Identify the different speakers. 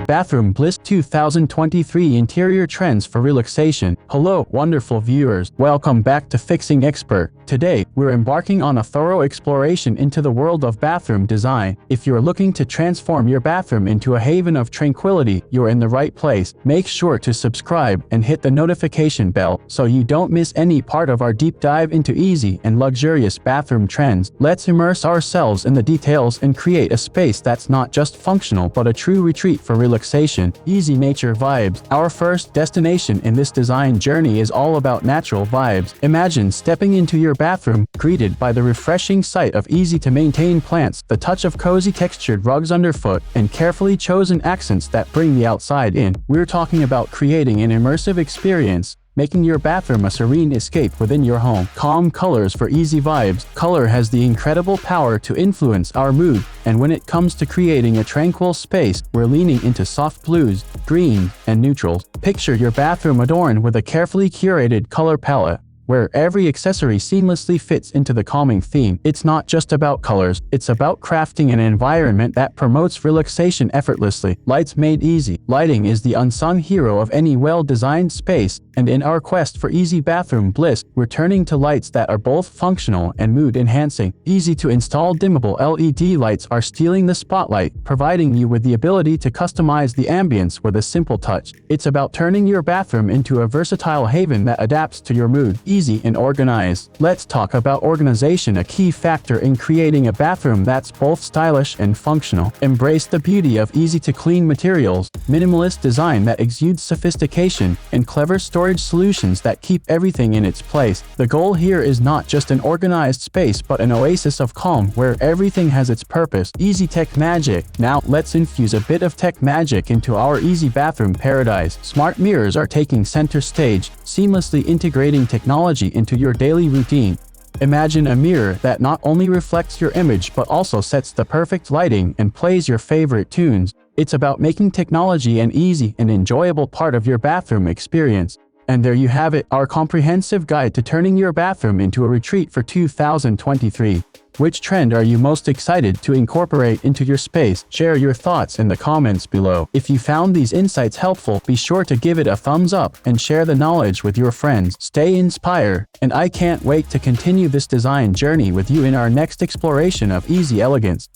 Speaker 1: Bathroom Bliss 2023 Interior Trends for Relaxation. Hello, wonderful viewers. Welcome back to Fixing Expert. Today, we're embarking on a thorough exploration into the world of bathroom design. If you're looking to transform your bathroom into a haven of tranquility, you're in the right place. Make sure to subscribe and hit the notification bell so you don't miss any part of our deep dive into easy and luxurious bathroom trends. Let's immerse ourselves in the details and create a space that's not just functional but a true retreat for relaxation. Easy nature vibes. Our first destination in this design journey is all about natural vibes. Imagine stepping into your bathroom, greeted by the refreshing sight of easy-to-maintain plants, the touch of cozy textured rugs underfoot, and carefully chosen accents that bring the outside in. We're talking about creating an immersive experience, making your bathroom a serene escape within your home. Calm colors for easy vibes. Color has the incredible power to influence our mood, and when it comes to creating a tranquil space, we're leaning into soft blues, greens, and neutrals. Picture your bathroom adorned with a carefully curated color palette, where every accessory seamlessly fits into the calming theme. It's not just about colors, it's about crafting an environment that promotes relaxation effortlessly. Lights made easy. Lighting is the unsung hero of any well-designed space, and in our quest for easy bathroom bliss, we're turning to lights that are both functional and mood-enhancing. Easy-to-install dimmable LED lights are stealing the spotlight, providing you with the ability to customize the ambience with a simple touch. It's about turning your bathroom into a versatile haven that adapts to your mood. Easy and organized. Let's talk about organization, a key factor in creating a bathroom that's both stylish and functional. Embrace the beauty of easy-to-clean materials, minimalist design that exudes sophistication, and clever storage solutions that keep everything in its place. The goal here is not just an organized space but an oasis of calm where everything has its purpose. Easy tech magic. Now, let's infuse a bit of tech magic into our easy bathroom paradise. Smart mirrors are taking center stage, seamlessly integrating technology into your daily routine. Imagine a mirror that not only reflects your image but also sets the perfect lighting and plays your favorite tunes. It's about making technology an easy and enjoyable part of your bathroom experience. And there you have it, our comprehensive guide to turning your bathroom into a retreat for 2023. Which trend are you most excited to incorporate into your space? Share your thoughts in the comments below. If you found these insights helpful, be sure to give it a thumbs up and share the knowledge with your friends. Stay inspired, and I can't wait to continue this design journey with you in our next exploration of easy elegance.